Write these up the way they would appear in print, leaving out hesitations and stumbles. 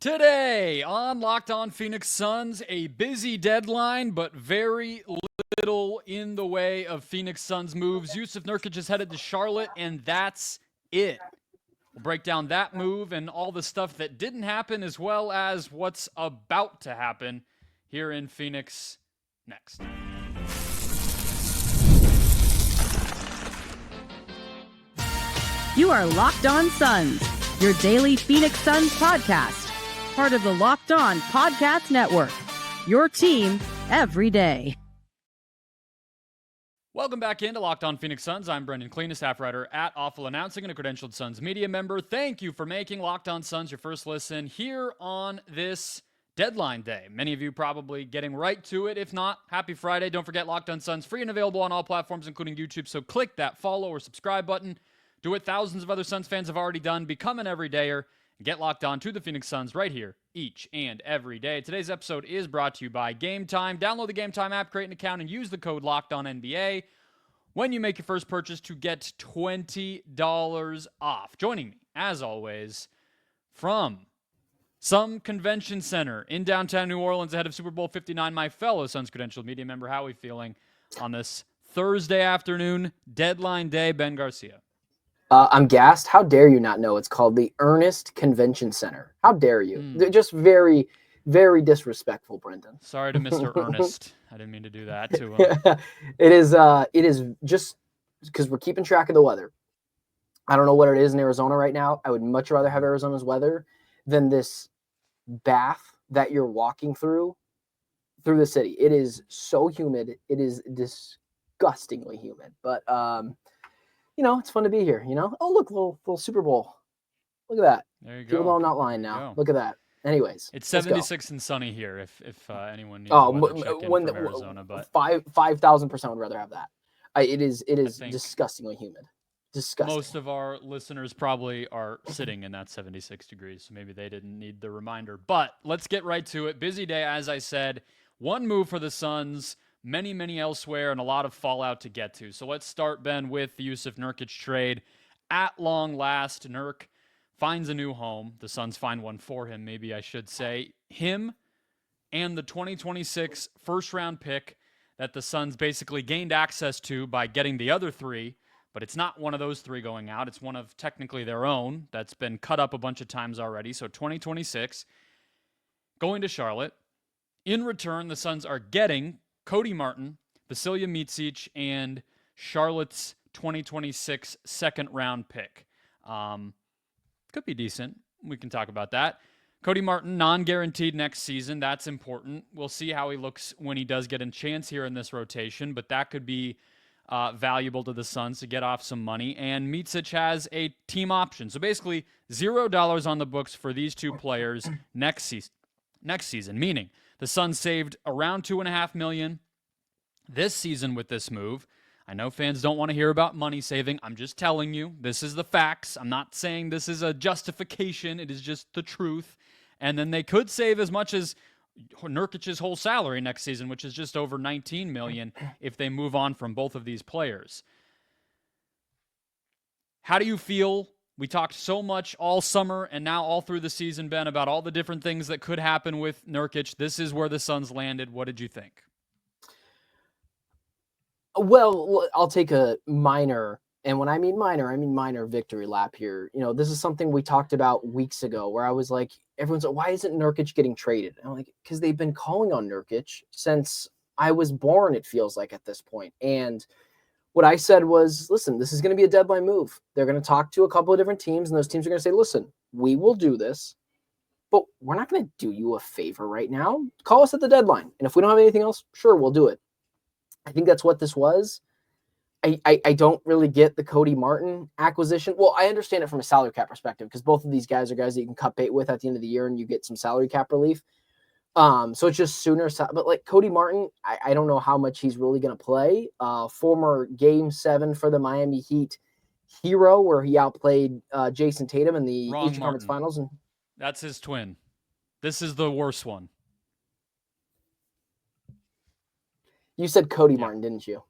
Today on Locked On Phoenix Suns, a busy deadline, but very little in the way of Phoenix Suns moves. Jusuf Nurkic is headed to Charlotte, and that's it. We'll break down that move and all the stuff that didn't happen, as well as what's about to happen here in Phoenix next. You are Locked On Suns, your daily Phoenix Suns podcast. Part of the Locked On Podcast Network, your team every day. Welcome back into Locked On Phoenix Suns. I'm Brendon, Kleen, a staff writer at Awful Announcing and a credentialed Suns media member. Thank you for making Locked On Suns your first listen here on this deadline day. Many of you probably getting right to it. If not, happy Friday. Don't forget Locked On Suns, free and available on all platforms, including YouTube. So click that follow or subscribe button. Do what thousands of other Suns fans have already done. Become an everydayer. Get locked on to the Phoenix Suns right here each and every day. Today's episode is brought to you by Gametime. Download the Gametime app, create an account, and use the code LOCKEDONNBA when you make your first purchase to get $20 off. Joining me, as always, from some convention center in downtown New Orleans ahead of Super Bowl 59, my fellow Suns credentialed media member. How are we feeling on this Thursday afternoon, deadline day? Ben Garcia. I'm gassed. How dare you not know it's called the Ernest Convention Center? How dare you? They're just very, very disrespectful, Brendon. Sorry to Mr. Ernest. I didn't mean to do that to him. It is just because we're keeping track of the weather. I don't know what it is in Arizona right now. I would much rather have Arizona's weather than this bath that you're walking through the city. It is so humid. It is disgustingly humid. But it's fun to be here, Oh, look, little Super Bowl. Look at that. There you go. People know I'm not lying now. Look at that. Anyways. It's 76 and sunny here if anyone needs to check in from Arizona. But 5,000% would rather have that. It is disgustingly humid. Disgusting. Most of our listeners probably are sitting in that 76 degrees, so maybe they didn't need the reminder. But let's get right to it. Busy day, as I said. One move for the Suns. Many elsewhere, and a lot of fallout to get to. So let's start, Ben, with the Jusuf Nurkic trade. At long last, Nurk finds a new home. The Suns find one for him, maybe I should say. Him and the 2026 first-round pick that the Suns basically gained access to by getting the other three, but it's not one of those three going out. It's one of technically their own that's been cut up a bunch of times already. So 2026, going to Charlotte. In return, the Suns are getting Cody Martin, Vasilija Micic, and Charlotte's 2026 second-round pick. Could be decent. We can talk about that. Cody Martin, non-guaranteed next season. That's important. We'll see how he looks when he does get a chance here in this rotation, but that could be valuable to the Suns to get off some money. And Micic has a team option. So basically, $0 on the books for these two players next season, meaning the Suns saved around $2.5 million this season with this move. I know fans don't want to hear about money saving. I'm just telling you, this is the facts. I'm not saying this is a justification. It is just the truth. And then they could save as much as Nurkic's whole salary next season, which is just over $19 million if they move on from both of these players. How do you feel? We talked so much all summer and now all through the season, Ben, about all the different things that could happen with Nurkic. This is where the Suns landed. What did you think? Well, I'll take a minor, and when I mean minor victory lap here. This is something we talked about weeks ago where I was like, everyone's like, why isn't Nurkic getting traded? And I'm like, because they've been calling on Nurkic since I was born, it feels like at this point. And what I said was, listen, this is going to be a deadline move. They're going to talk to a couple of different teams, and those teams are going to say, listen, we will do this, but we're not going to do you a favor right now. Call us at the deadline. And if we don't have anything else, sure, we'll do it. I think that's what this was. I don't really get the Cody Martin acquisition. Well, I understand it from a salary cap perspective because both of these guys are guys that you can cut bait with at the end of the year and you get some salary cap relief. So it's just sooner. But like Cody Martin, I don't know how much he's really going to play. Former Game 7 for the Miami Heat hero where he outplayed Jason Tatum in the Eastern Conference Finals. And that's his twin. This is the worst one. You said Cody Martin, didn't you?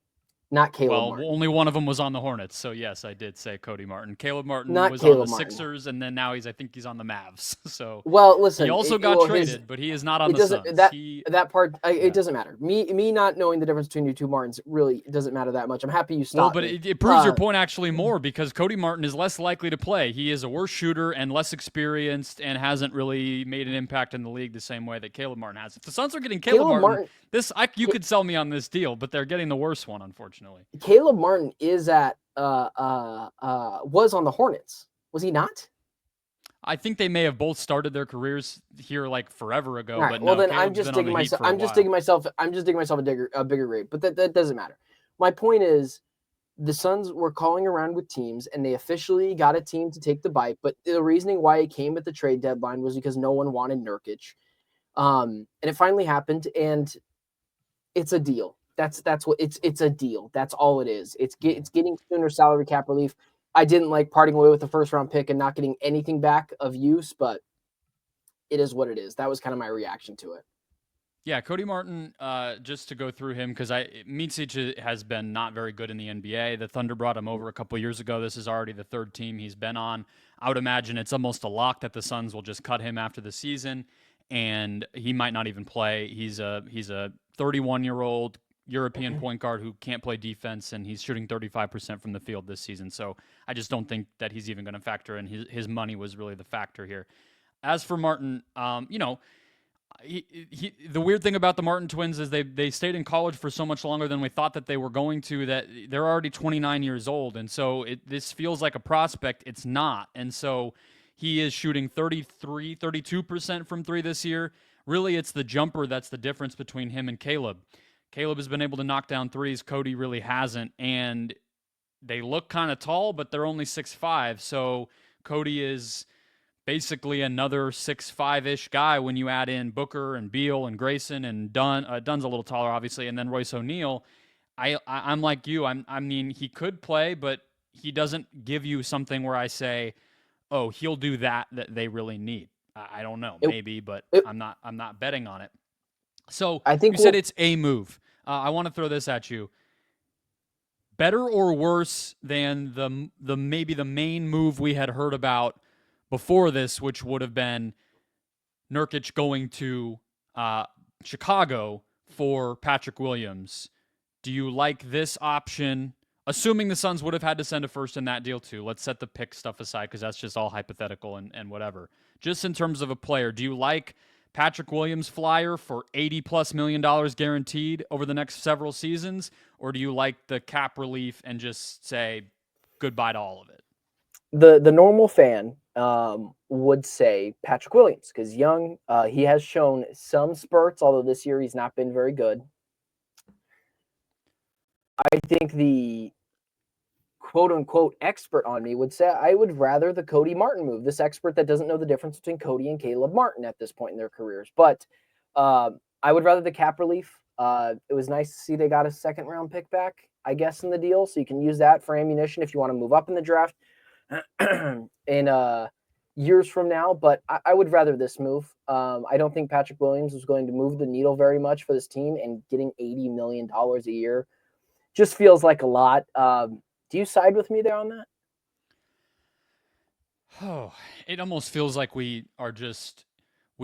Not Caleb Well, Martin. only one of them was on the Hornets, so yes, I did say Cody Martin. Caleb Martin Not was on the Caleb Martin. Sixers, and then now I think he's on the Mavs. So Well, listen, he also got traded, but he is not on the Suns. That part it doesn't matter. Me not knowing the difference between you two Martins really doesn't matter that much. I'm happy you stopped. Well, but it proves your point actually more, because Cody Martin is less likely to play. He is a worse shooter and less experienced and hasn't really made an impact in the league the same way that Caleb Martin has. If the Suns are getting Caleb Martin, you could sell me on this deal, but they're getting the worst one, unfortunately. Caleb Martin is at was on the Hornets. Was he not? I think they may have both started their careers here like forever ago. Right. But well, no, then Caleb's I'm just been on digging the Heat myself. for a I'm just while. digging myself a bigger grave. But that doesn't matter. My point is, the Suns were calling around with teams, and they officially got a team to take the bite. But the reasoning why it came at the trade deadline was because no one wanted Nurkic, and it finally happened. And it's a deal. That's what it's a deal. That's all it is. It's getting sooner salary cap relief. I didn't like parting away with the first round pick and not getting anything back of use, but it is what it is. That was kind of my reaction to it. Yeah, Cody Martin, just to go through him, because Micic has been not very good in the NBA. The Thunder brought him over a couple years ago. This is already the third team he's been on. I would imagine it's almost a lock that the Suns will just cut him after the season, and he might not even play. He's a 31-year-old European point guard who can't play defense, and he's shooting 35% from the field this season. So I just don't think that he's even going to factor in. His money was really the factor here. As for Martin, the weird thing about the Martin twins is they stayed in college for so much longer than we thought that they were going to, that they're already 29 years old. And so this feels like a prospect. It's not. And so he is shooting 32% from three this year. Really, it's the jumper that's the difference between him and Caleb. Caleb has been able to knock down threes. Cody really hasn't. And they look kind of tall, but they're only 6'5". So Cody is basically another 6'5"-ish guy when you add in Booker and Beal and Grayson and Dunn. Dunn's a little taller, obviously, and then Royce O'Neal. I'm like you. I mean, he could play, but he doesn't give you something where I say, oh, he'll do that they really need. I don't know, maybe, but I'm not betting on it. So I think you said it's a move. I want to throw this at you. Better or worse than the maybe the main move we had heard about before this, which would have been Nurkic going to Chicago for Patrick Williams. Do you like this option? Assuming the Suns would have had to send a first in that deal too. Let's set the pick stuff aside because that's just all hypothetical and whatever. Just in terms of a player, do you like Patrick Williams flyer for $80+ million guaranteed over the next several seasons? Or do you like the cap relief and just say goodbye to all of it? The normal fan would say Patrick Williams because young, he has shown some spurts, although this year he's not been very good. I think the quote-unquote expert on me would say I would rather the Cody Martin move, this expert that doesn't know the difference between Cody and Caleb Martin at this point in their careers. But I would rather the cap relief. It was nice to see they got a second-round pick back, I guess, in the deal, so you can use that for ammunition if you want to move up in the draft in years from now. But I would rather this move. I don't think Patrick Williams was going to move the needle very much for this team, and getting $80 million a year just feels like a lot. Do you side with me there on that? Oh, it almost feels like we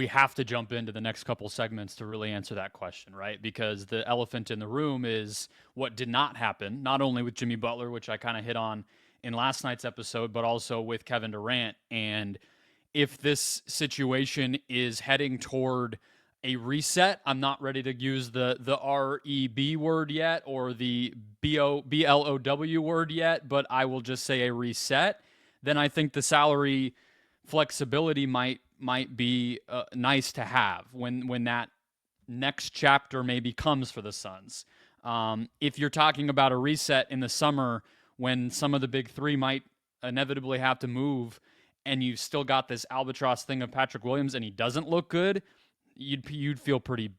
have to jump into the next couple segments to really answer that question, right? Because the elephant in the room is what did not happen, not only with Jimmy Butler, which I kind of hit on in last night's episode, but also with Kevin Durant. And if this situation is heading toward a reset, I'm not ready to use the REB word yet or the BLOW word yet, but I will just say a reset. Then I think the salary flexibility might be nice to have when that next chapter maybe comes for the Suns. If you're talking about a reset in the summer when some of the big three might inevitably have to move and you've still got this albatross thing of Patrick Williams and he doesn't look good, you'd feel pretty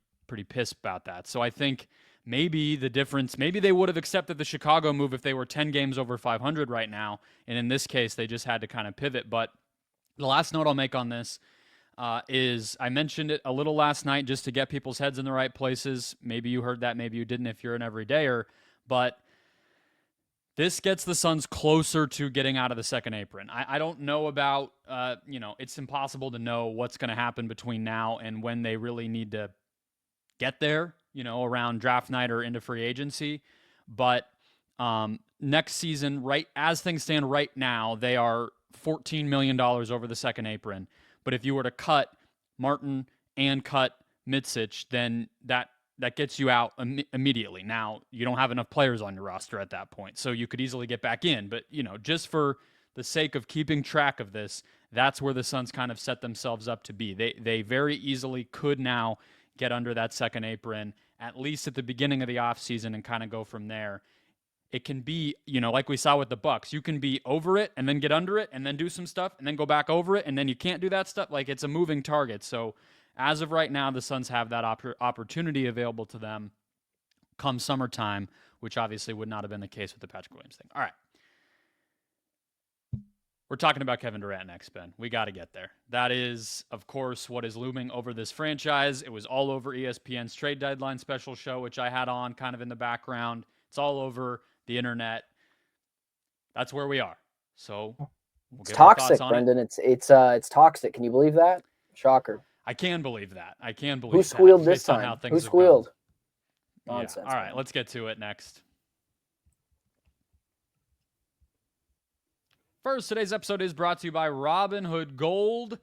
pissed about that. So I think maybe the difference, maybe they would have accepted the Chicago move if they were 10 games over 500 right now. And in this case, they just had to kind of pivot. But the last note I'll make on this is I mentioned it a little last night just to get people's heads in the right places. Maybe you heard that, maybe you didn't if you're an everydayer. But This gets the Suns closer to getting out of the second apron. I don't know about, it's impossible to know what's going to happen between now and when they really need to get there, around draft night or into free agency. But next season, right as things stand right now, they are $14 million over the second apron. But if you were to cut Martin and cut Mitsic, then that gets you out immediately. Now, you don't have enough players on your roster at that point, so you could easily get back in. But, just for the sake of keeping track of this, that's where the Suns kind of set themselves up to be. They very easily could now get under that second apron, at least at the beginning of the offseason, and kind of go from there. It can be, like we saw with the Bucks, you can be over it and then get under it and then do some stuff and then go back over it and then you can't do that stuff. Like, it's a moving target. So as of right now, the Suns have that opportunity available to them come summertime, which obviously would not have been the case with the Patrick Williams thing. All right. We're talking about Kevin Durant next, Ben. We got to get there. That is, of course, what is looming over this franchise. It was all over ESPN's trade deadline special show, which I had on kind of in the background. It's all over the internet. That's where we are. So it's toxic, Brendon. It's toxic. Can you believe that? Shocker. I can believe that. Who squealed this time? Who squealed? Nonsense. Yeah. All right, let's get to it next. First, today's episode is brought to you by Robinhood Gold.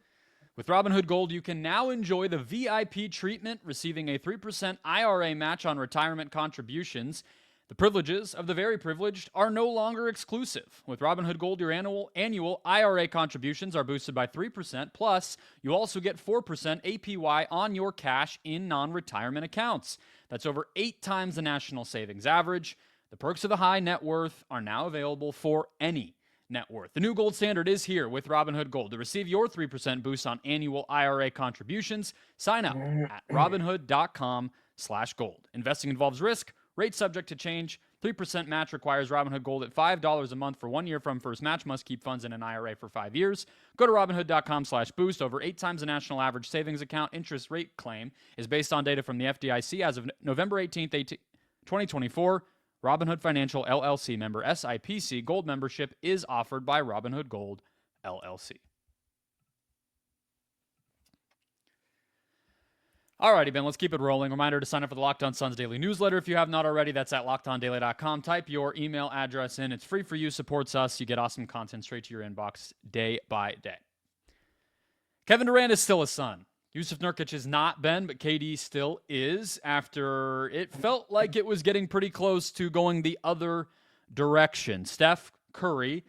With Robinhood Gold, you can now enjoy the VIP treatment, receiving a 3% IRA match on retirement contributions. The privileges of the very privileged are no longer exclusive. With Robinhood Gold, your annual IRA contributions are boosted by 3%, plus you also get 4% APY on your cash in non-retirement accounts. That's over 8 times the national savings average. The perks of the high net worth are now available for any net worth. The new gold standard is here with Robinhood Gold. To receive your 3% boost on annual IRA contributions, sign up at Robinhood.com/gold. Investing involves risk. Rate subject to change. 3% match requires Robinhood Gold at $5 a month for 1 year from first match. Must keep funds in an IRA for 5 years. Go to Robinhood.com/boost. Over 8 times the national average savings account interest rate claim is based on data from the FDIC as of November 18th, 2024. Robinhood Financial LLC member SIPC. Gold membership is offered by Robinhood Gold LLC. Alrighty, Ben, let's keep it rolling. Reminder to sign up for the Locked On Suns daily newsletter if you have not already. That's at LockedOnDaily.com. Type your email address in. It's free for you, supports us. You get awesome content straight to your inbox day by day. Kevin Durant is still a Sun. Jusuf Nurkic is not, Ben, but KD still is, after it felt like it was getting pretty close to going the other direction. Steph Curry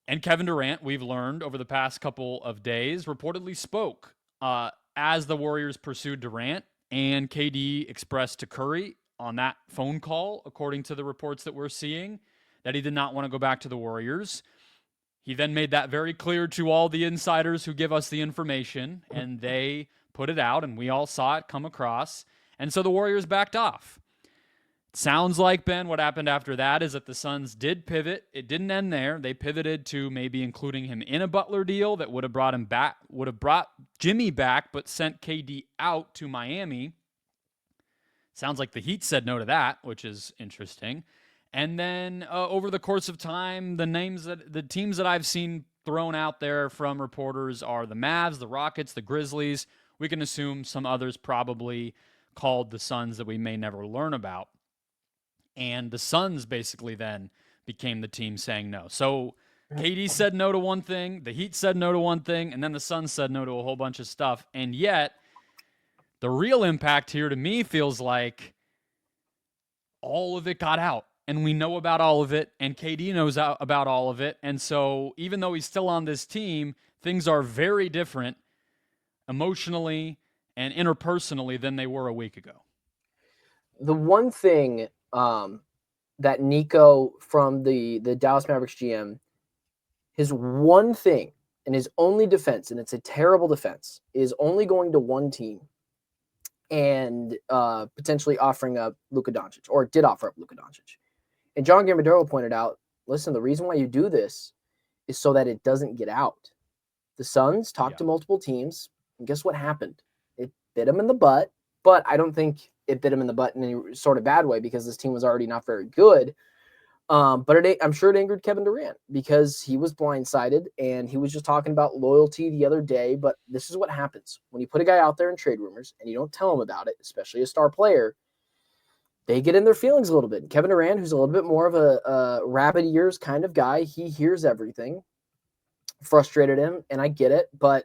and Kevin Durant, we've learned over the past couple of days, reportedly spoke as the Warriors pursued Durant, and KD expressed to Curry on that phone call, according to the reports that we're seeing, that he did not want to go back to the Warriors. He then made that very clear to all the insiders who give us the information, and they put it out, and we all saw it come across. And so the Warriors backed off. It sounds like, Ben, what happened after that is that the Suns did pivot. It didn't end there. They pivoted to maybe including him in a Butler deal that would have brought him back, would have brought Jimmy back, but sent KD out to Miami. Sounds like the Heat said no to that, which is interesting. And then over the course of time, the teams that I've seen thrown out there from reporters are the Mavs, the Rockets, the Grizzlies. We can assume some others probably called the Suns that we may never learn about. And the Suns basically then became the team saying no. So KD said no to one thing, the Heat said no to one thing, and then the Suns said no to a whole bunch of stuff. And yet, the real impact here to me feels like all of it got out. And we know about all of it, and KD knows about all of it. And so even though he's still on this team, things are very different emotionally and interpersonally than they were a week ago. The one thing that Nico from the Dallas Mavericks GM, his one thing and his only defense, and it's a terrible defense, is only going to one team and potentially offering up Luka Doncic, or did offer up Luka Doncic. And John Gambadoro pointed out, listen, the reason why you do this is so that it doesn't get out. The Suns talked to multiple teams, and guess what happened? It bit them in the butt, but I don't think it bit them in the butt in any sort of bad way because this team was already not very good. But I'm sure it angered Kevin Durant because he was blindsided and he was just talking about loyalty the other day. But this is what happens when you put a guy out there in trade rumors and you don't tell him about it, especially a star player. They get in their feelings a little bit. Kevin Durant, who's a little bit more of a rabbit ears kind of guy, he hears everything, frustrated him, and I get it. But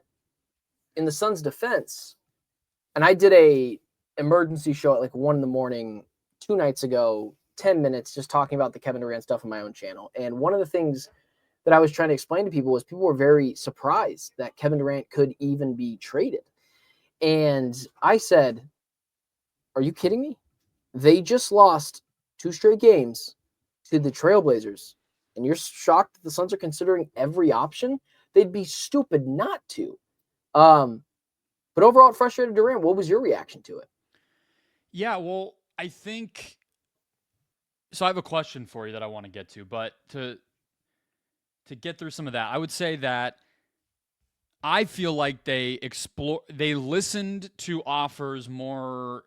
in the Suns' defense, and I did a emergency show at like 1 a.m. 2 nights ago, 10 minutes, just talking about the Kevin Durant stuff on my own channel. And one of the things that I was trying to explain to people was people were very surprised that Kevin Durant could even be traded. And I said, are you kidding me? They just lost 2 straight games to the Trailblazers. And you're shocked that the Suns are considering every option? They'd be stupid not to. But overall, it frustrated Durant. What was your reaction to it? Yeah, well, I think so. I have a question for you that I want to get to, but to get through some of that, I would say that I feel like they listened to offers more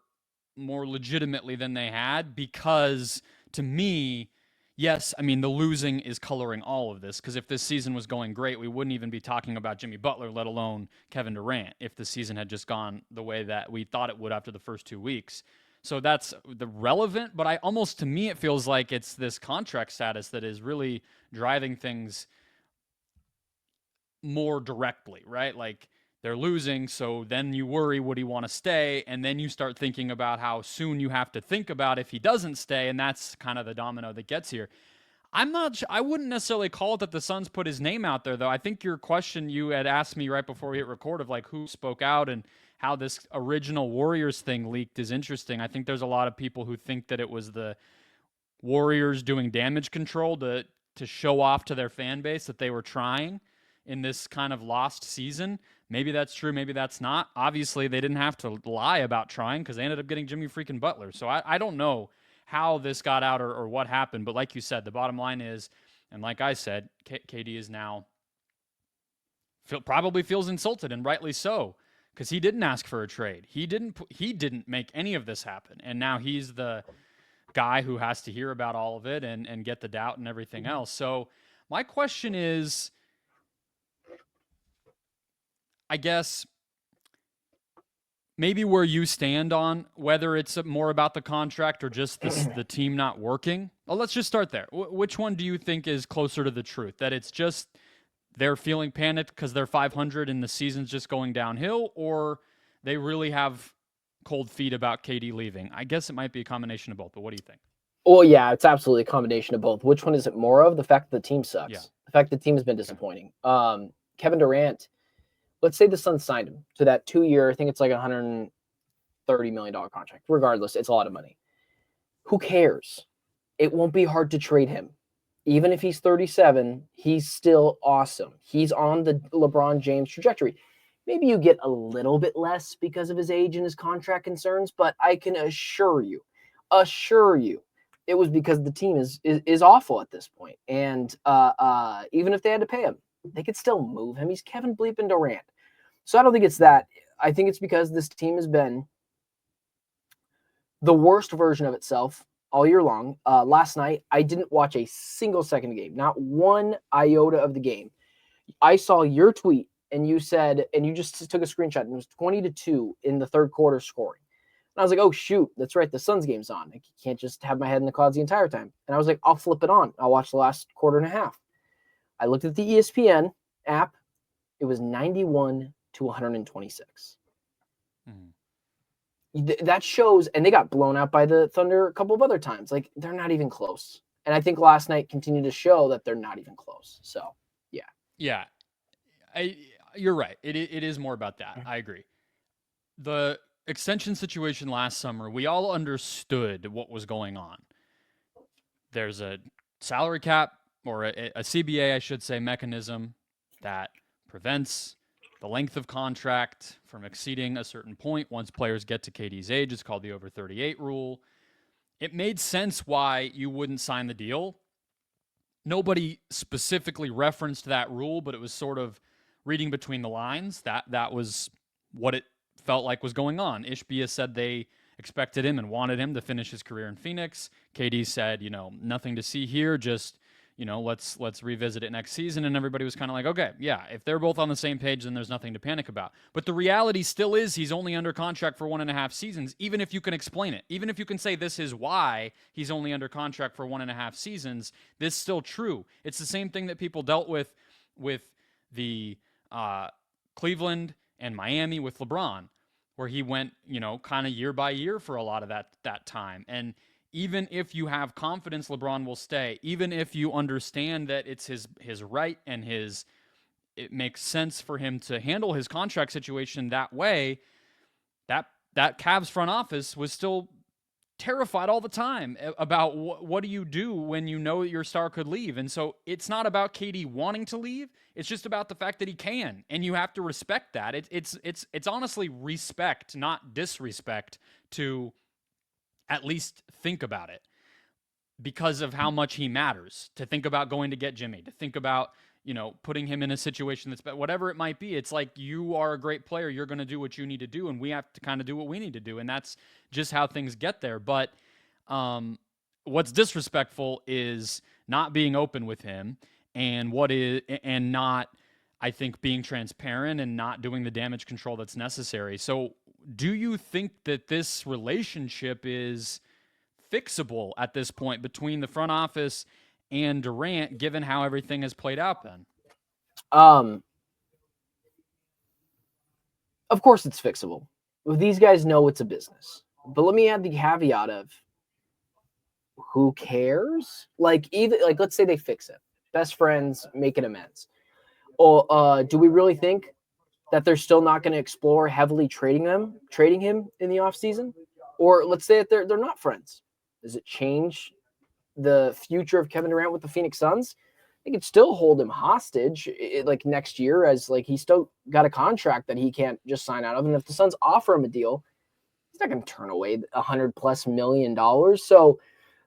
legitimately than they had, because to me, yes, I mean, the losing is coloring all of this, because if this season was going great, we wouldn't even be talking about Jimmy Butler, let alone Kevin Durant, if the season had just gone the way that we thought it would after the first 2 weeks. So that's the relevant, but to me, it feels like it's this contract status that is really driving things more directly, right? Like, they're losing, so then you worry, would he want to stay? And then you start thinking about how soon you have to think about if he doesn't stay, and that's kind of the domino that gets here. I wouldn't necessarily call it that the Suns put his name out there, though. I think your question you had asked me right before we hit record of like who spoke out and how this original Warriors thing leaked is interesting. I think there's a lot of people who think that it was the Warriors doing damage control to show off to their fan base that they were trying in this kind of lost season. Maybe that's true, maybe that's not. Obviously, they didn't have to lie about trying because they ended up getting Jimmy freaking Butler. So I don't know how this got out or what happened, but like you said, the bottom line is, and like I said, KD is now probably feels insulted, and rightly so, because he didn't ask for a trade. He didn't make any of this happen, and now he's the guy who has to hear about all of it and get the doubt and everything else. So my question is, I guess, maybe where you stand on whether it's more about the contract or just the team not working. Well, let's just start there. Which one do you think is closer to the truth? That it's just they're feeling panicked because they're 500 and the season's just going downhill, or they really have cold feet about KD leaving? I guess it might be a combination of both, but what do you think? Well, yeah, it's absolutely a combination of both. Which one is it more of? The fact that the team sucks. Yeah. The fact that the team has been disappointing. Kevin Durant, let's say the Suns signed him to that 2-year, I think it's like $130 million contract. Regardless, it's a lot of money. Who cares? It won't be hard to trade him. Even if he's 37, he's still awesome. He's on the LeBron James trajectory. Maybe you get a little bit less because of his age and his contract concerns, but I can assure you, it was because the team is awful at this point. And even if they had to pay him, they could still move him. He's Kevin bleeping Durant. So I don't think it's that. I think it's because this team has been the worst version of itself all year long. Last night, I didn't watch a single second of the game, not one iota of the game. I saw your tweet, and you said, and you just took a screenshot, and it was 20-2 in the third quarter scoring. And I was like, oh, shoot, that's right, the Suns game's on. I can't just have my head in the clouds the entire time. And I was like, I'll flip it on. I'll watch the last quarter and a half. I looked at the ESPN app. It was 91-126. That shows, and they got blown out by the Thunder a couple of other times. Like, they're not even close. And I think last night continued to show that they're not even close. So, yeah. Yeah. You're right. It is more about that. I agree. The extension situation last summer, we all understood what was going on. There's a salary cap, or a CBA, I should say, mechanism that prevents the length of contract from exceeding a certain point once players get to KD's age. It's called the over 38 rule. It made sense why you wouldn't sign the deal. Nobody specifically referenced that rule, but it was sort of reading between the lines. That was what it felt like was going on. Ishbia said they expected him and wanted him to finish his career in Phoenix. KD said, nothing to see here, just let's revisit it next season. And everybody was kind of like, okay, yeah, if they're both on the same page, then there's nothing to panic about. But the reality still is he's only under contract for 1.5 seasons, even if you can explain it. Even if you can say this is why he's only under contract for 1.5 seasons, this is still true. It's the same thing that people dealt with the Cleveland and Miami with LeBron, where he went, kind of year by year for a lot of that time. And even if you have confidence LeBron will stay, even if you understand that it's his right and it makes sense for him to handle his contract situation that way, that Cavs front office was still terrified all the time about what do you do when you know that your star could leave. And so it's not about KD wanting to leave. It's just about the fact that he can, and you have to respect that. It's honestly respect, not disrespect, to at least think about it because of how much he matters, to think about going to get Jimmy, to think about, putting him in a situation that's whatever it might be. It's like, you are a great player. You're going to do what you need to do, and we have to kind of do what we need to do. And that's just how things get there. But what's disrespectful is not being open with him and not, I think, being transparent and not doing the damage control that's necessary. So do you think that this relationship is fixable at this point between the front office and Durant, given how everything has played out then? Of course it's fixable. These guys know it's a business. But let me add the caveat of, who cares? Let's say they fix it. Best friends, making amends. Or do we really think that they're still not going to explore heavily trading him in the offseason? Or let's say that they're not friends. Does it change the future of Kevin Durant with the Phoenix Suns? They could still hold him hostage next year, as he's still got a contract that he can't just sign out of. And if the Suns offer him a deal, he's not going to turn away $100+ million. So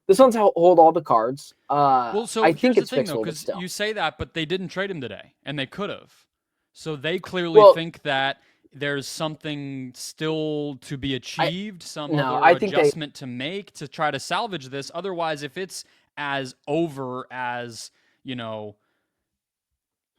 the Suns hold all the cards. I think it's fixable, because still. You say that, but they didn't trade him today, and they could have. So they clearly think that there's something still to be achieved, adjustment to make to try to salvage this. Otherwise, if it's as over as,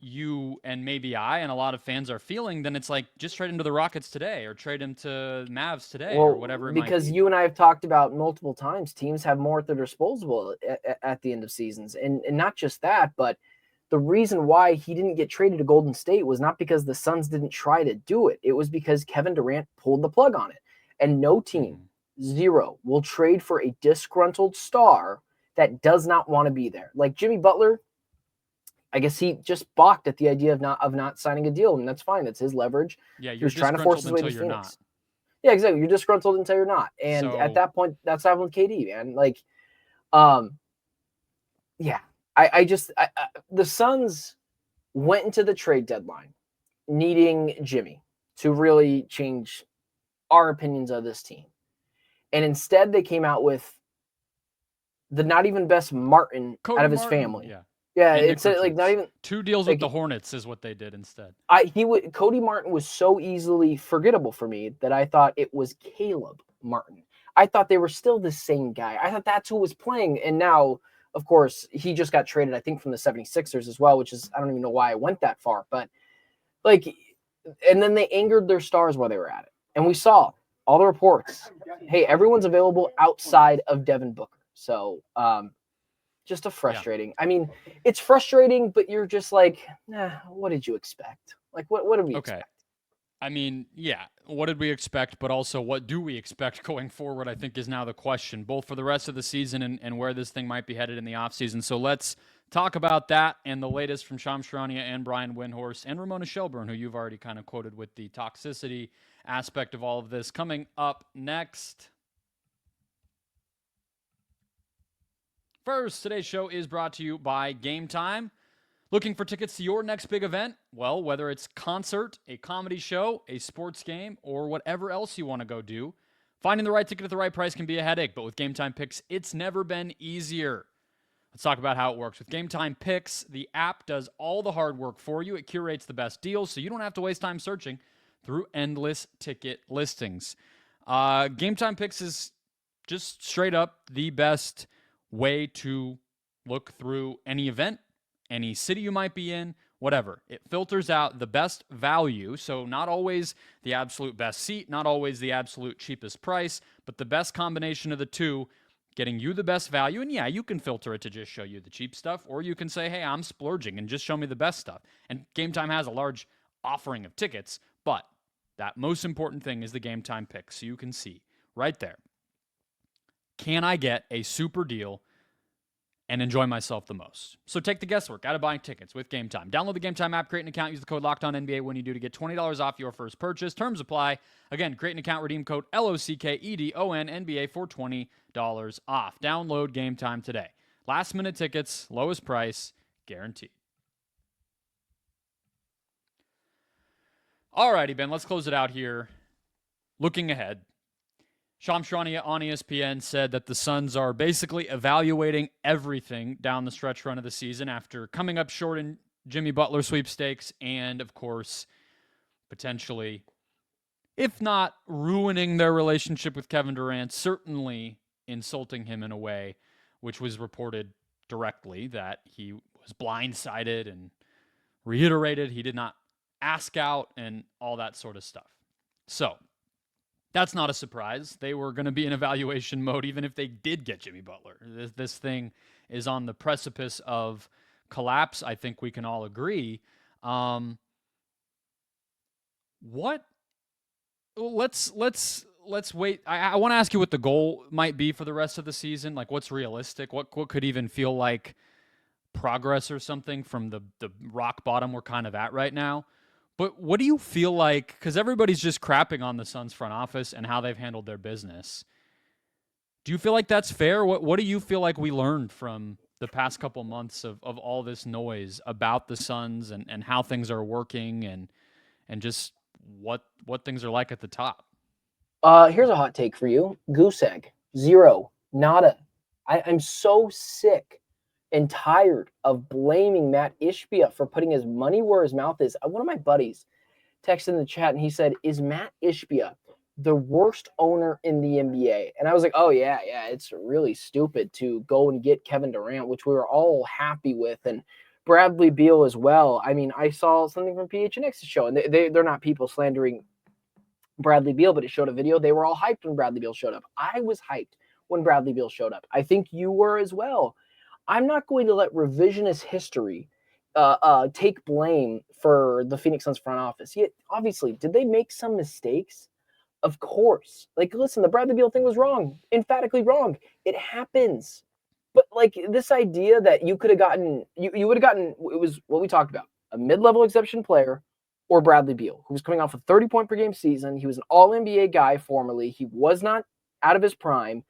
you and maybe I and a lot of fans are feeling, then it's like, just trade him to the Rockets today, or trade him to Mavs today, or whatever it might be. Because you and I have talked about multiple times, teams have more at their disposal at the end of seasons. And not just that, but the reason why he didn't get traded to Golden State was not because the Suns didn't try to do it. It was because Kevin Durant pulled the plug on it. And no team, zero, will trade for a disgruntled star that does not want to be there. Like Jimmy Butler, I guess he just balked at the idea of not signing a deal, and that's fine. That's his leverage. Yeah, you're he was trying to force his way to Phoenix. Not. Yeah, exactly. You're disgruntled until you're not. And at that point, that's happened with KD, man. Yeah. The Suns went into the trade deadline needing Jimmy to really change our opinions of this team. And instead they came out with the not even best Martin Cody out of his Martin, family. Yeah. Yeah, it's not even 2 deals with the Hornets is what they did instead. Cody Martin was so easily forgettable for me that I thought it was Caleb Martin. I thought they were still the same guy. I thought that's who was playing. And now, of course, he just got traded, I think, from the 76ers as well, which is, I don't even know why I went that far. But, and then they angered their stars while they were at it. And we saw all the reports. Hey, everyone's available outside of Devin Booker. So, just frustrating. Yeah. I mean, it's frustrating, but you're just like, what did you expect? What did we expect? I mean, what did we expect? But also, what do we expect going forward, I think, is now the question, both for the rest of the season and where this thing might be headed in the offseason. So let's talk about that and the latest from Shams Charania and Brian Windhorst and Ramona Shelburne, who you've already kind of quoted with the toxicity aspect of all of this. Coming up next. First, today's show is brought to you by Gametime. Looking for tickets to your next big event? Well, whether it's concert, a comedy show, a sports game, or whatever else you want to go do, finding the right ticket at the right price can be a headache, but with Gametime Picks, it's never been easier. Let's talk about how it works. With Gametime Picks, the app does all the hard work for you. It curates the best deals, so you don't have to waste time searching through endless ticket listings. Game Time Picks is just straight up the best way to look through any event, any city you might be in, whatever. It filters out the best value, so not always the absolute best seat, not always the absolute cheapest price, but the best combination of the two, getting you the best value. And yeah, you can filter it to just show you the cheap stuff, or you can say, hey, I'm splurging and just show me the best stuff. And Game Time has a large offering of tickets, but that most important thing is the Game Time pick, so you can see right there, can I get a super deal and enjoy myself the most? So take the guesswork out of buying tickets with Game Time. Download the Game Time app, create an account, use the code LOCKEDONNBA when you do to get $20 off your first purchase. Terms apply. Again, create an account, redeem code LOCKEDONNBA for $20 off. Download Game Time today. Last minute tickets, lowest price, guaranteed. Alrighty, Ben, let's close it out here. Looking ahead, Shams Charania on ESPN said that the Suns are basically evaluating everything down the stretch run of the season after coming up short in Jimmy Butler sweepstakes and, of course, potentially, if not ruining their relationship with Kevin Durant, certainly insulting him in a way which was reported directly that he was blindsided and reiterated he did not ask out and all that sort of stuff. So, that's not a surprise. They were going to be in evaluation mode even if they did get Jimmy Butler. This thing is on the precipice of collapse. I think we can all agree. Let's wait. I want to ask you what the goal might be for the rest of the season. Like, what's realistic? What could even feel like progress or something from the rock bottom we're kind of at right now? But what do you feel like, because everybody's just crapping on the Suns front office and how they've handled their business. Do you feel like that's fair? What do you feel like we learned from the past couple months of all this noise about the Suns and how things are working and just what things are like at the top? Here's a hot take for you. Goose egg. Zero. Nada. I'm so sick and tired of blaming Matt Ishbia for putting his money where his mouth is. One of my buddies texted in the chat and he said, is Matt Ishbia the worst owner in the NBA? And I was like, oh, yeah, it's really stupid to go and get Kevin Durant, which we were all happy with, and Bradley Beal as well. I mean, I saw something from PHNX's show, and they're not people slandering Bradley Beal, but it showed a video. They were all hyped when Bradley Beal showed up. I was hyped when Bradley Beal showed up. I think you were as well. I'm not going to let revisionist history take blame for the Phoenix Suns front office. Yet, obviously, did they make some mistakes? Of course. Like, listen, the Bradley Beal thing was wrong. Emphatically wrong. It happens. But, like, this idea that you could have gotten, you would have gotten, it was what we talked about, a mid-level exception player or Bradley Beal, who was coming off a 30-point-per-game season. He was an all-NBA guy formerly. He was not out of his prime.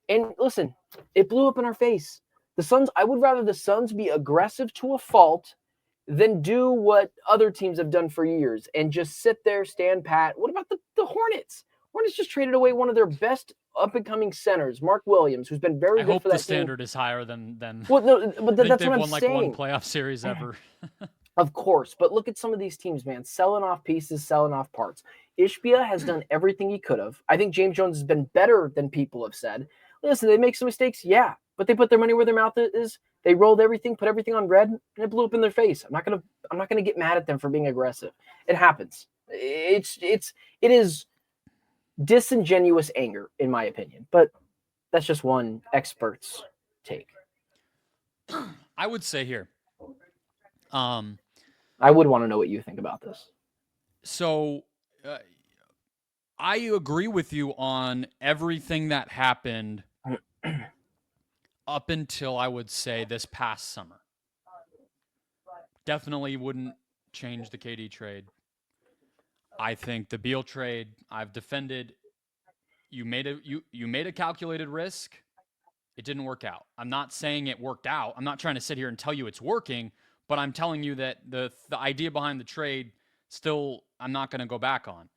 And, listen, it blew up in our face. The Suns, I would rather the Suns be aggressive to a fault than do what other teams have done for years and just sit there, stand pat. What about the Hornets? Hornets just traded away one of their best up-and-coming centers, Mark Williams, who's been very good for that team. I hope the standard is higher than well, no, but that's what I'm won saying. Like one playoff series ever. Of course, but look at some of these teams, man, selling off pieces, selling off parts. Ishbia has done everything he could have. I think James Jones has been better than people have said. Listen, they make some mistakes, yeah, but they put their money where their mouth is. They rolled everything, put everything on red, and it blew up in their face. I'm not gonna get mad at them for being aggressive. It happens. It is disingenuous anger, in my opinion. But that's just one expert's take. I would say here. I would want to know what you think about this. So, I agree with you on everything that happened up until, I would say, this past summer. Definitely wouldn't change the KD trade. I think the Beal trade, I've defended. You made a calculated risk. It didn't work out. I'm not saying it worked out. I'm not trying to sit here and tell you it's working, but I'm telling you that the idea behind the trade still I'm not going to go back on.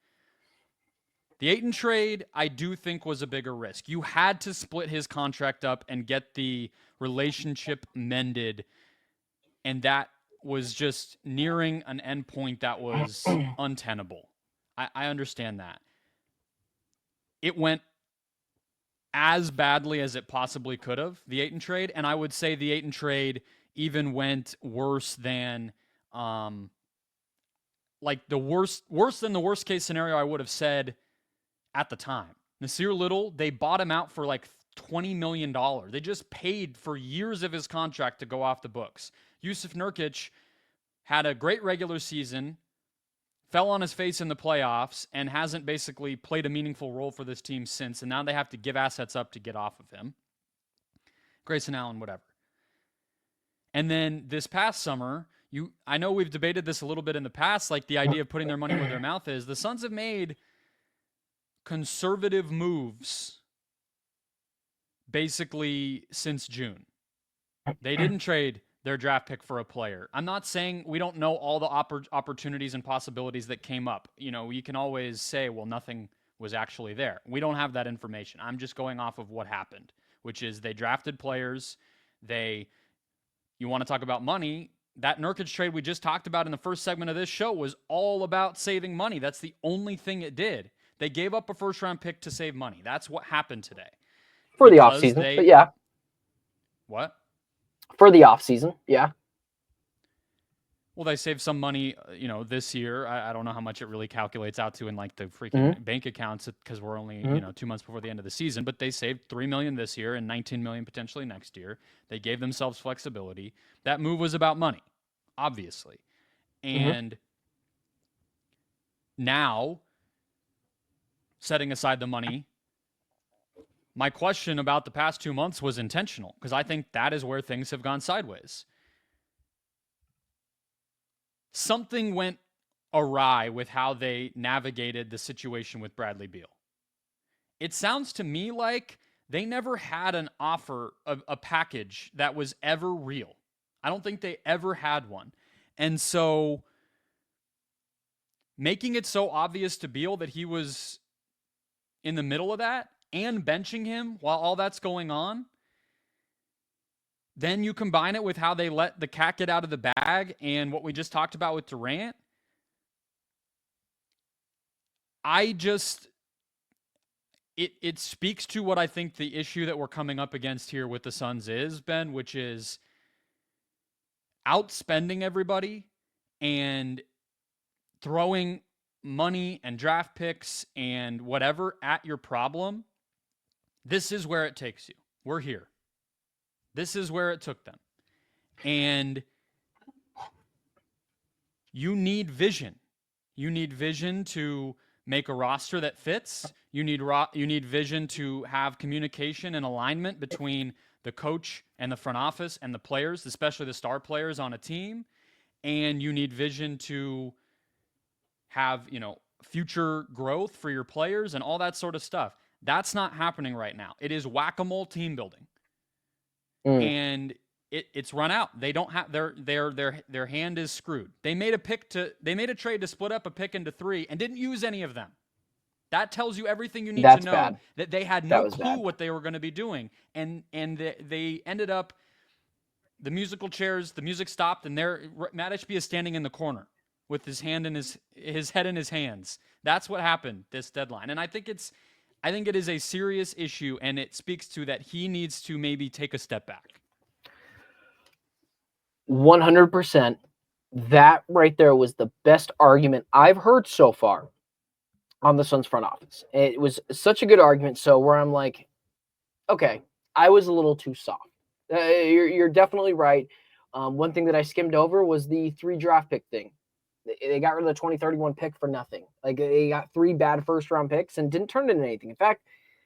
The Ayton trade, I do think, was a bigger risk. You had to split his contract up and get the relationship mended, and that was just nearing an endpoint that was untenable. I understand that. it went as badly as it possibly could have, the Ayton trade. And I would say the Ayton trade even went worse than like worse than the worst case scenario I would have said at the time. Nasir Little, they bought him out for like $20 million. They just paid for years of his contract to go off the books. Jusuf Nurkic had a great regular season, fell on his face in the playoffs, and hasn't basically played a meaningful role for this team since, and now they have to give assets up to get off of him. Grayson Allen, whatever. And then this past summer, I know we've debated this a little bit in the past, like the idea of putting their money where their mouth is. The Suns have made conservative moves basically since June. They didn't trade their draft pick for a player. I'm not saying we don't know all the opportunities and possibilities that came up. You know, you can always say, well, nothing was actually there. We don't have that information. I'm just going off of what happened, which is they drafted players. You want to talk about money, that Nurkic trade we just talked about in the first segment of this show was all about saving money. That's the only thing it did. They gave up a first-round pick to save money. That's what happened today. For the offseason, but yeah. What? For the offseason, yeah. Well, they saved some money, this year. I don't know how much it really calculates out to in like the freaking bank accounts because we're only, 2 months before the end of the season. But they saved $3 million this year and $19 million potentially next year. They gave themselves flexibility. That move was about money, obviously. And now, setting aside the money, my question about the past 2 months was intentional because I think that is where things have gone sideways. Something went awry with how they navigated the situation with Bradley Beal. It sounds to me like they never had an offer of a package that was ever real. I don't think they ever had one. And so making it so obvious to Beal that he was in the middle of that and benching him while all that's going on, then you combine it with how they let the cat get out of the bag and what we just talked about with Durant. It speaks to what I think the issue that we're coming up against here with the Suns is, Ben, which is outspending everybody and throwing money and draft picks and whatever at your problem. This is where it takes you. We're here. This is where it took them. And you need vision. You need vision to make a roster that fits. You need vision to have communication and alignment between the coach and the front office and the players, especially the star players on a team. And you need vision to have, future growth for your players and all that sort of stuff. That's not happening right now. It is whack-a-mole team building. And it's run out. They don't have their hand is screwed. They made a trade to split up a pick into 3 and didn't use any of them. That tells you everything you need to know. Bad. That they had no clue what they were going to be doing, and they ended up the musical chairs. The music stopped, and Matt Ishbia is standing in the corner with his hand in his head in his hands. That's what happened this deadline, and I think it is a serious issue, and it speaks to that he needs to maybe take a step back. 100%. That right there was the best argument I've heard so far on the Suns front office. It was such a good argument. So where I'm like, okay, I was a little too soft. You're definitely right. One thing that I skimmed over was the 3 draft pick thing. They got rid of the 2031 pick for nothing. Like they got 3 bad first-round picks and didn't turn it into anything. In fact,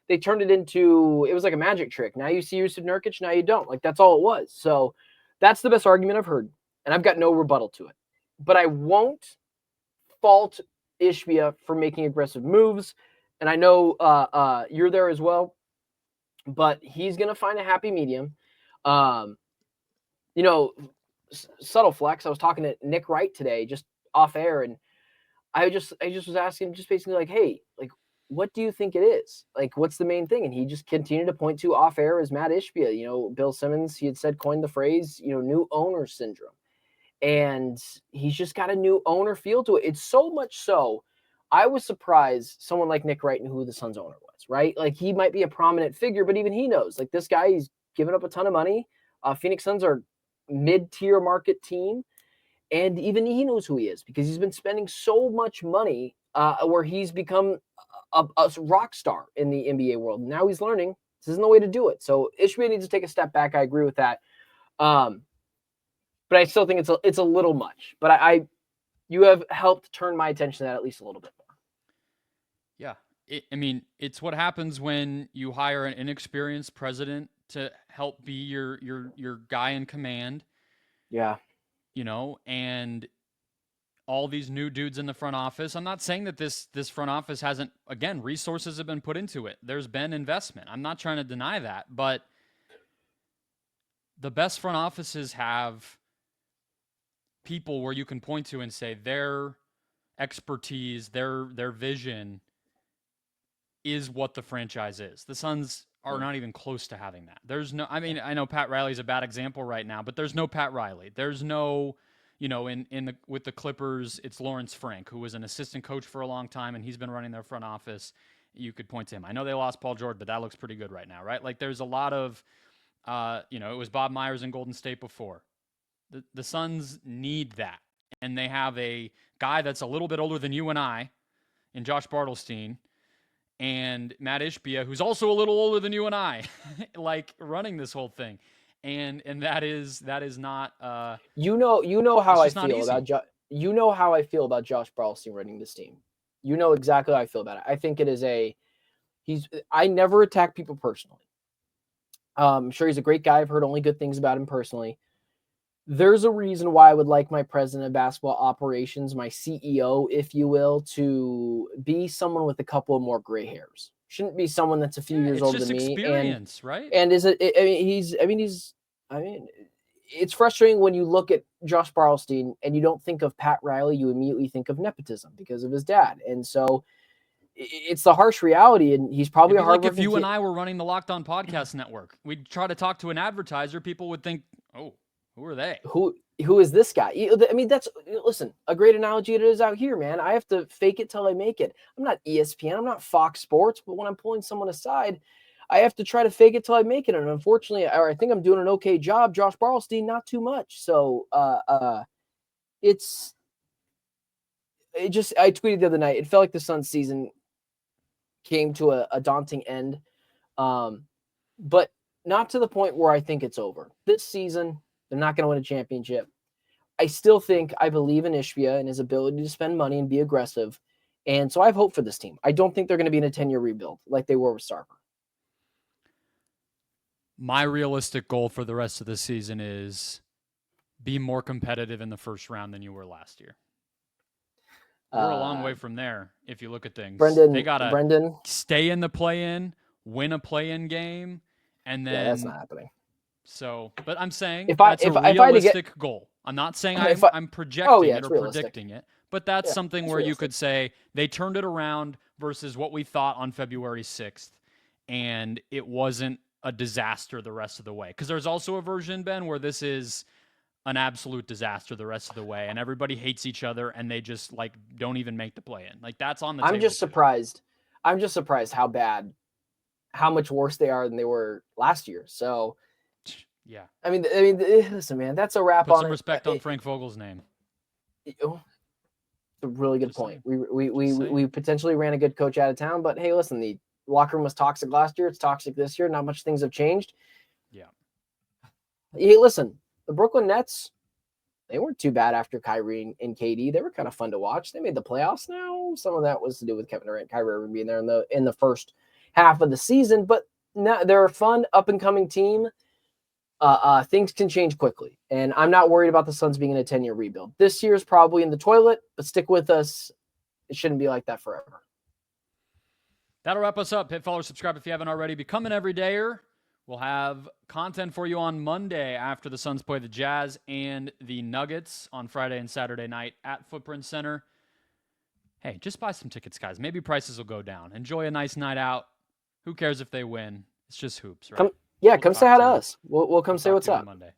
they turned it into, it was like a magic trick. Now you see Jusuf Nurkic, now you don't. Like that's all it was. So that's the best argument I've heard, and I've got no rebuttal to it. But I won't fault Ishbia for making aggressive moves, and I know you're there as well. But he's gonna find a happy medium. Subtle flex. I was talking to Nick Wright today, just off air, and I just was asking, just basically like, hey, like, what do you think it is? Like, what's the main thing? And he just continued to point to off air as Matt Ishbia. Bill Simmons, he had said, coined the phrase, new owner syndrome. And he's just got a new owner feel to it. It's so much so, I was surprised someone like Nick Wright knew who the Suns owner was, right? Like, he might be a prominent figure, but even he knows, like, this guy, he's given up a ton of money. Phoenix Suns are mid-tier market team, and even he knows who he is because he's been spending so much money where he's become a rock star in the NBA world. Now he's learning this isn't the way to do it. So Ishbia needs to take a step back. I agree with that. But I still think it's a little much. But you have helped turn my attention to that at least a little bit more. Yeah. It's what happens when you hire an inexperienced president to help be your guy in command. Yeah. And all these new dudes in the front office. I'm not saying that this front office hasn't, again, resources have been put into it. There's been investment. I'm not trying to deny that, but the best front offices have people where you can point to and say their expertise, their vision is what the franchise is. The Suns are not even close to having that. There's no, I know Pat Riley's a bad example right now, but there's no Pat Riley. There's no, with the Clippers, it's Lawrence Frank, who was an assistant coach for a long time, and he's been running their front office. You could point to him. I know they lost Paul George, but that looks pretty good right now, right? Like, there's a lot of, it was Bob Myers in Golden State before. The Suns need that, and they have a guy that's a little bit older than you and I, in Josh Bartlestein, and Matt Ishbia, who's also a little older than you and I, like, running this whole thing. And that is not how I feel about how I feel about Josh Bartlestein running this team. You know exactly how I feel about it. I think it is I never attack people personally. I'm sure he's a great guy. I've heard only good things about him personally. There's a reason why I would like my president of basketball operations, my CEO, if you will, to be someone with a couple of more gray hairs. Shouldn't be someone that's a few years older than me. Experience, right? And it's frustrating when you look at Josh Bartlestein and you don't think of Pat Riley, you immediately think of nepotism because of his dad. And so it's the harsh reality, and he's probably like if you and I were running the Locked On Podcast Network, we'd try to talk to an advertiser, people would think, oh, who are they? Who is this guy? Listen, a great analogy it is out here, man. I have to fake it till I make it. I'm not ESPN, I'm not Fox Sports, but when I'm pulling someone aside, I have to try to fake it till I make it. And unfortunately, or I think I'm doing an okay job. Josh Bartlestein, not too much. So I tweeted the other night, it felt like the Suns season came to a daunting end. But not to the point where I think it's over. This season, they're not going to win a championship. I still I believe in Ishbia and his ability to spend money and be aggressive. And so I have hope for this team. I don't think they're going to be in a 10-year rebuild like they were with Sarver. My realistic goal for the rest of the season is be more competitive in the first round than you were last year. We're a long way from there if you look at things. They got to stay in the play-in, win a play-in game, and then... Yeah, that's not happening. So, but I'm saying that's a realistic goal. I'm not saying I'm projecting it or predicting it, but that's something where you could say they turned it around versus what we thought on February 6th, and it wasn't a disaster the rest of the way. Because there's also a version, Ben, where this is an absolute disaster the rest of the way, and everybody hates each other, and they just like don't even make the play-in. Like, that's on the table. I'm just surprised how much worse they are than they were last year. So, yeah. Listen, man, that's a wrap on it. Put some respect on Frank Vogel's name. It's a really good point. We potentially ran a good coach out of town, but hey, listen, the locker room was toxic last year. It's toxic this year. Not much things have changed. Yeah. Hey, listen, the Brooklyn Nets, they weren't too bad after Kyrie and KD. They were kind of fun to watch. They made the playoffs now. Some of that was to do with Kevin Durant, Kyrie Irving being there in the first half of the season, but now they're a fun up-and-coming team. Things can change quickly, and I'm not worried about the Suns being in a 10-year rebuild. This year's probably in the toilet, but stick with us. It shouldn't be like that forever. That'll wrap us up. Hit follow, subscribe if you haven't already. Become an everydayer. We'll have content for you on Monday after the Suns play the Jazz and the Nuggets on Friday and Saturday night at Footprint Center. Hey, just buy some tickets, guys. Maybe prices will go down. Enjoy a nice night out. Who cares if they win? It's just hoops, right? Come say hi to us. We'll come say what's up. Monday.